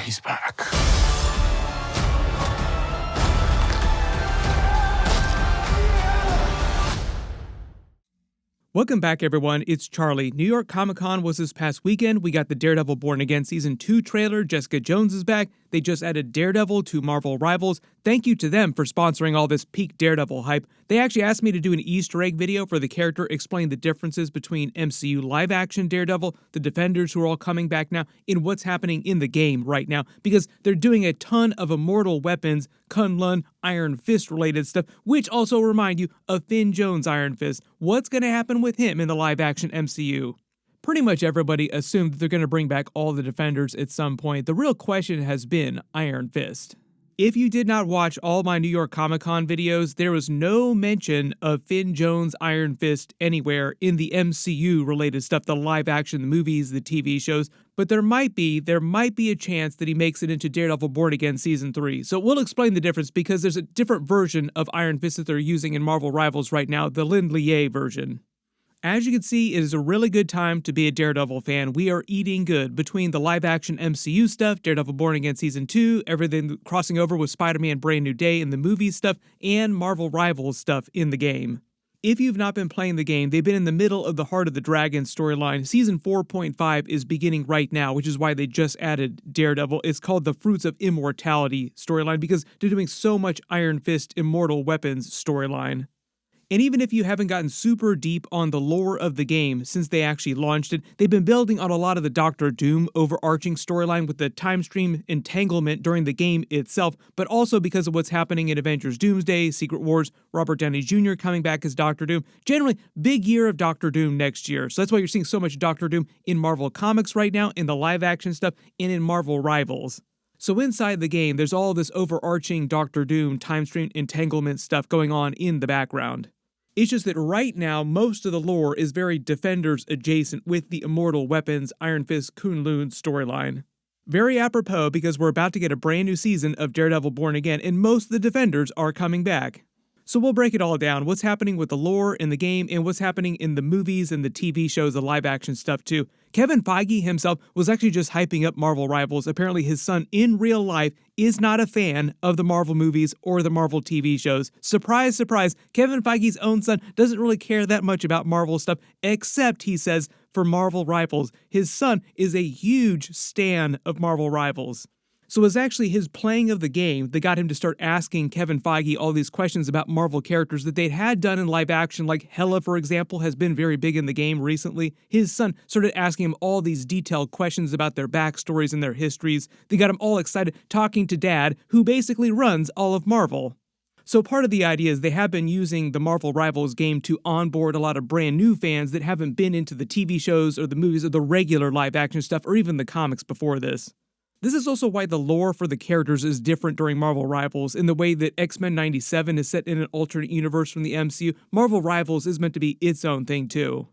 he's back. Welcome back, everyone. It's Charlie. New York Comic Con was this past weekend. We got the Daredevil Born Again Season 2 trailer. Jessica Jones is back. They just added Daredevil to Marvel Rivals. Thank you to them for sponsoring all this peak Daredevil hype. They actually asked me to do an Easter egg video for the character, explain the differences between MCU live-action Daredevil, the Defenders who are all coming back now, and what's happening in the game right now, because they're doing a ton of immortal weapons, Kunlun, Iron Fist-related stuff, which also remind you of Finn Jones' Iron Fist. What's going to happen with him in the live-action MCU? Pretty much everybody assumed that they're going to bring back all the Defenders at some point. The real question has been Iron Fist. If you did not watch all my New York Comic Con videos, there was no mention of Finn Jones' Iron Fist anywhere in the MCU related stuff, the live action, the movies, the TV shows, but there might be a chance that he makes it into Daredevil Born Again Season 3. So we'll explain the difference because there's a different version of Iron Fist that they're using in Marvel Rivals right now, the Lindley version. As you can see, it is a really good time to be a Daredevil fan. We are eating good between the live-action MCU stuff, Daredevil Born Again Season 2, everything crossing over with Spider-Man Brand New Day and the movie stuff, and Marvel Rivals stuff in the game. If you've not been playing the game, they've been in the middle of the Heart of the Dragon storyline. Season 4.5 is beginning right now, which is why they just added Daredevil. It's called the Fruits of Immortality storyline because they're doing so much Iron Fist Immortal Weapons storyline. And even if you haven't gotten super deep on the lore of the game since they actually launched it, they've been building on a lot of the Doctor Doom overarching storyline with the time stream entanglement during the game itself, but also because of what's happening in Avengers Doomsday, Secret Wars, Robert Downey Jr. coming back as Doctor Doom. Generally, big year of Doctor Doom next year. So that's why you're seeing so much Doctor Doom in Marvel Comics right now, in the live action stuff, and in Marvel Rivals. So inside the game, there's all this overarching Doctor Doom time stream entanglement stuff going on in the background. It's just that right now, most of the lore is very Defenders adjacent with the Immortal Weapons Iron Fist Kunlun storyline. Very apropos because we're about to get a brand new season of Daredevil Born Again and most of the Defenders are coming back. So we'll break it all down, what's happening with the lore in the game and what's happening in the movies and the TV shows, the live action stuff too. Kevin Foggy himself was actually just hyping up Marvel Rivals. Apparently his son in real life is not a fan of the Marvel movies or the Marvel TV shows. Surprise, surprise, Kevin Feige's own son doesn't really care that much about Marvel stuff, except, he says, for Marvel Rivals. His son is a huge stan of Marvel Rivals. So it was actually his playing of the game that got him to start asking Kevin Feige all these questions about Marvel characters that they'd had done in live action, like Hela, for example, has been very big in the game recently. His son started asking him all these detailed questions about their backstories and their histories. They got him all excited, talking to Dad, who basically runs all of Marvel. So part of the idea is they have been using the Marvel Rivals game to onboard a lot of brand new fans that haven't been into the TV shows or the movies or the regular live action stuff or even the comics before this. This is also why the lore for the characters is different during Marvel Rivals. In the way that X-Men 97 is set in an alternate universe from the MCU, Marvel Rivals is meant to be its own thing too.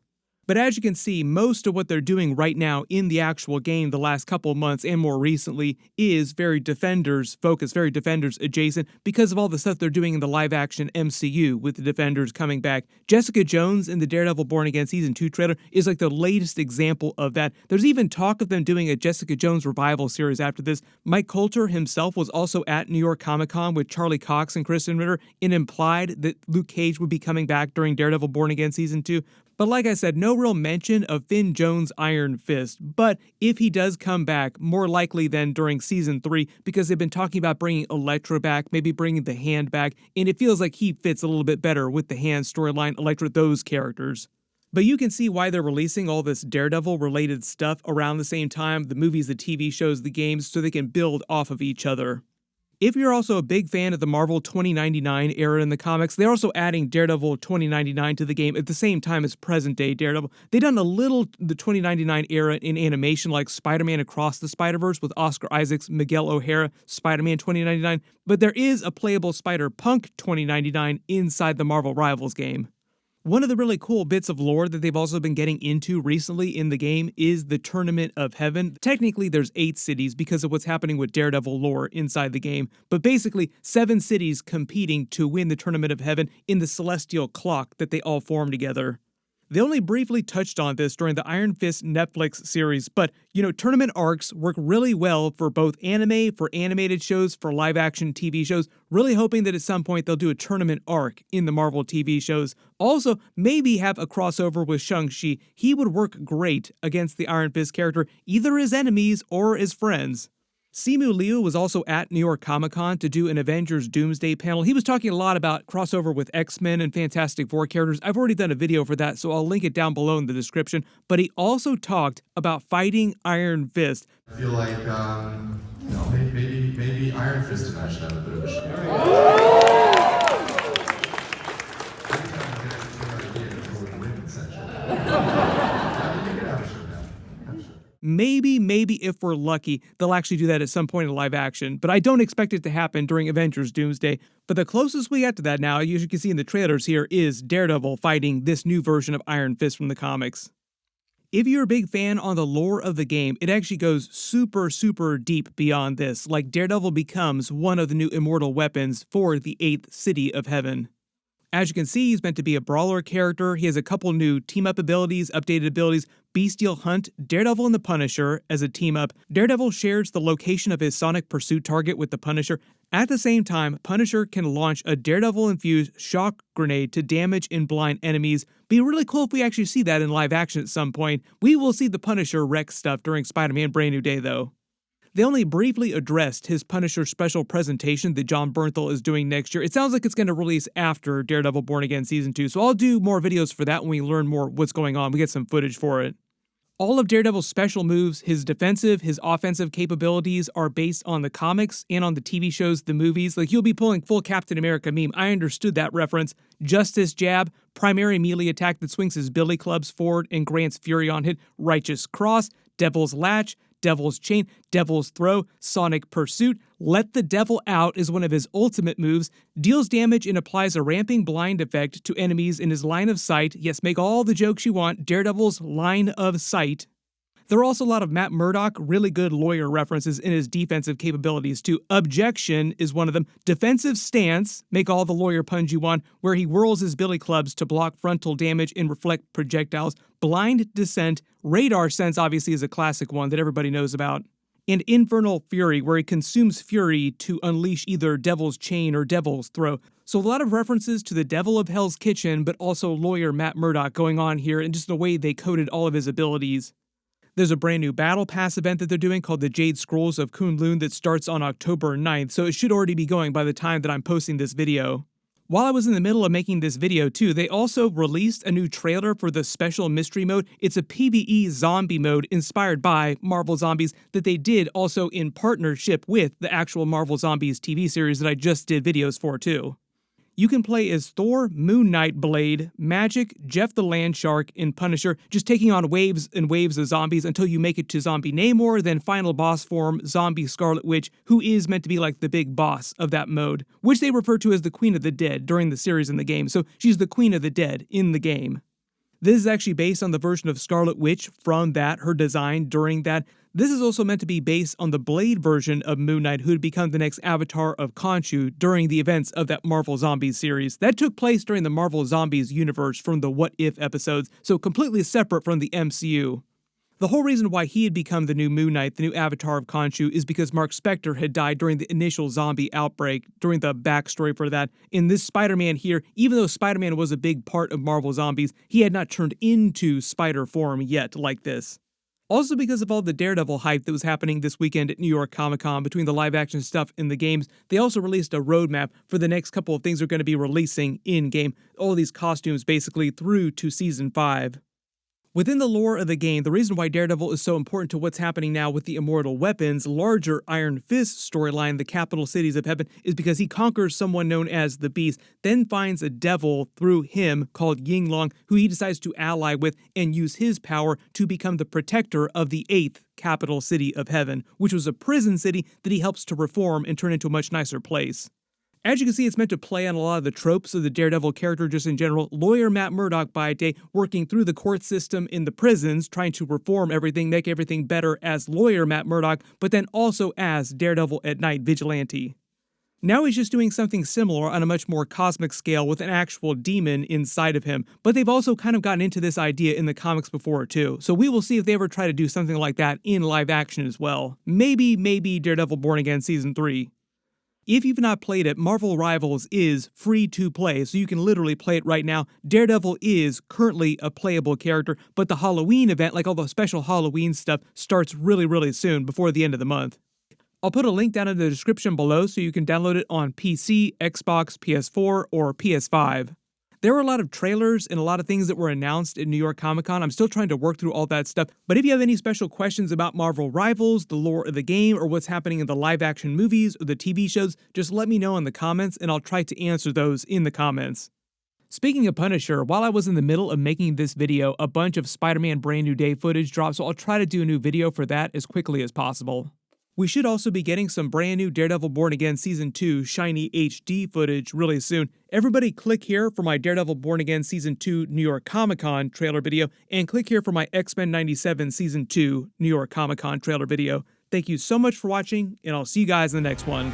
But as you can see, most of what they're doing right now in the actual game the last couple of months and more recently is very Defenders focused, very Defenders adjacent because of all the stuff they're doing in the live action MCU with the Defenders coming back. Jessica Jones in the Daredevil Born Again Season 2 trailer is like the latest example of that. There's even talk of them doing a Jessica Jones revival series after this. Mike Coulter himself was also at New York Comic Con with Charlie Cox and Kristen Ritter and implied that Luke Cage would be coming back during Daredevil Born Again Season 2. But like I said, no real mention of Finn Jones' Iron Fist. But if he does come back, more likely than during Season 3, because they've been talking about bringing Elektra back, maybe bringing the Hand back, and it feels like he fits a little bit better with the Hand storyline, Elektra, those characters. But you can see why they're releasing all this Daredevil-related stuff around the same time, the movies, the TV shows, the games, so they can build off of each other. If you're also a big fan of the Marvel 2099 era in the comics, they're also adding Daredevil 2099 to the game at the same time as present-day Daredevil. They've done a little the 2099 era in animation like Spider-Man Across the Spider-Verse with Oscar Isaacs, Miguel O'Hara, Spider-Man 2099, but there is a playable Spider-Punk 2099 inside the Marvel Rivals game. One of the really cool bits of lore that they've also been getting into recently in the game is the Tournament of Heaven. Technically, there's 8 cities because of what's happening with Daredevil lore inside the game, but basically 7 cities competing to win the Tournament of Heaven in the celestial clock that they all form together. They only briefly touched on this during the Iron Fist Netflix series, but, tournament arcs work really well for both anime, for animated shows, for live-action TV shows, really hoping that at some point they'll do a tournament arc in the Marvel TV shows. Also, maybe have a crossover with Shang-Chi. He would work great against the Iron Fist character, either as enemies or as friends. Simu Liu was also at New York Comic-Con to do an Avengers Doomsday panel. He was talking a lot about crossover with X-Men and Fantastic Four characters. I've already done a video for that, so I'll link it down below in the description. But he also talked about fighting Iron Fist. I feel like, maybe Iron Fist and I should have a bit of a show. Maybe if we're lucky, they'll actually do that at some point in live action, but I don't expect it to happen during Avengers Doomsday. But the closest we get to that now, as you can see in the trailers here, is Daredevil fighting this new version of Iron Fist from the comics. If you're a big fan on the lore of the game, it actually goes super deep beyond this, like Daredevil becomes one of the new immortal weapons for the 8th City of Heaven. As you can see, he's meant to be a brawler character. He has a couple new team-up abilities, updated abilities, Bestial Hunt, Daredevil and the Punisher as a team-up. Daredevil shares the location of his Sonic Pursuit target with the Punisher. At the same time, Punisher can launch a Daredevil-infused shock grenade to damage and blind enemies. Be really cool if we actually see that in live action at some point. We will see the Punisher wreck stuff during Spider-Man Brand New Day, though. They only briefly addressed his Punisher special presentation that Jon Bernthal is doing next year. It sounds like it's going to release after Daredevil Born Again Season 2, so I'll do more videos for that when we learn more what's going on. We get some footage for it. All of Daredevil's special moves, his defensive, his offensive capabilities are based on the comics and on the TV shows, the movies. Like, you'll be pulling full Captain America meme. I understood that reference. Justice Jab, primary melee attack that swings his billy clubs forward and grants fury on hit. Righteous Cross, Devil's Latch, Devil's Chain, Devil's Throw, Sonic Pursuit, Let the Devil Out is one of his ultimate moves, deals damage and applies a ramping blind effect to enemies in his line of sight. Yes, make all the jokes you want, Daredevil's line of sight. There are also a lot of Matt Murdock, really good lawyer references in his defensive capabilities too. Objection is one of them. Defensive Stance, make all the lawyer puns you want, where he whirls his billy clubs to block frontal damage and reflect projectiles. Blind Descent, Radar Sense obviously is a classic one that everybody knows about. And Infernal Fury, where he consumes fury to unleash either Devil's Chain or Devil's Throw. So a lot of references to the Devil of Hell's Kitchen, but also lawyer Matt Murdock going on here, and just the way they coded all of his abilities. There's a brand new Battle Pass event that they're doing called the Jade Scrolls of Kunlun that starts on October 9th, so it should already be going by the time that I'm posting this video. While I was in the middle of making this video too, they also released a new trailer for the Special Mystery Mode. It's a PvE zombie mode inspired by Marvel Zombies that they did also in partnership with the actual Marvel Zombies TV series that I just did videos for too. You can play as Thor, Moon Knight, Blade, Magic, Jeff the Land Shark, and Punisher, just taking on waves and waves of zombies until you make it to Zombie Namor, then final boss form, Zombie Scarlet Witch, who is meant to be like the big boss of that mode, which they refer to as the Queen of the Dead during the series in the game, so she's the Queen of the Dead in the game. This is actually based on the version of Scarlet Witch from that, her design during that. This is also meant to be based on the Blade version of Moon Knight, who would become the next avatar of Khonshu during the events of that Marvel Zombies series. That took place during the Marvel Zombies universe from the What If episodes, so completely separate from the MCU. The whole reason why he had become the new Moon Knight, the new avatar of Khonshu, is because Mark Spector had died during the initial zombie outbreak, during the backstory for that. In this Spider-Man here, even though Spider-Man was a big part of Marvel Zombies, he had not turned into spider form yet like this. Also because of all the Daredevil hype that was happening this weekend at New York Comic-Con between the live-action stuff and the games, they also released a roadmap for the next couple of things they're going to be releasing in-game. All these costumes basically through to Season 5. Within the lore of the game, the reason why Daredevil is so important to what's happening now with the immortal weapons, larger Iron Fist storyline, the capital cities of heaven, is because he conquers someone known as the Beast, then finds a devil through him called Yinglong, who he decides to ally with and use his power to become the protector of the 8th capital city of heaven, which was a prison city that he helps to reform and turn into a much nicer place. As you can see, it's meant to play on a lot of the tropes of the Daredevil character just in general. Lawyer Matt Murdock by day, working through the court system in the prisons, trying to reform everything, make everything better as lawyer Matt Murdock, but then also as Daredevil at night vigilante. Now he's just doing something similar on a much more cosmic scale with an actual demon inside of him, but they've also kind of gotten into this idea in the comics before too, so we will see if they ever try to do something like that in live action as well. Maybe Daredevil Born Again Season 3. If you've not played it, Marvel Rivals is free to play, so you can literally play it right now. Daredevil is currently a playable character, but the Halloween event, like all the special Halloween stuff, starts really soon, before the end of the month. I'll put a link down in the description below so you can download it on PC, Xbox, PS4, or PS5. There were a lot of trailers and a lot of things that were announced at New York Comic Con. I'm still trying to work through all that stuff, but if you have any special questions about Marvel Rivals, the lore of the game, or what's happening in the live-action movies or the TV shows, just let me know in the comments and I'll try to answer those in the comments. Speaking of Punisher, while I was in the middle of making this video, a bunch of Spider-Man Brand New Day footage dropped, so I'll try to do a new video for that as quickly as possible. We should also be getting some brand new Daredevil Born Again Season 2 shiny HD footage really soon. Everybody click here for my Daredevil Born Again Season 2 New York Comic Con trailer video, and click here for my X-Men 97 Season 2 New York Comic Con trailer video. Thank you so much for watching, and I'll see you guys in the next one.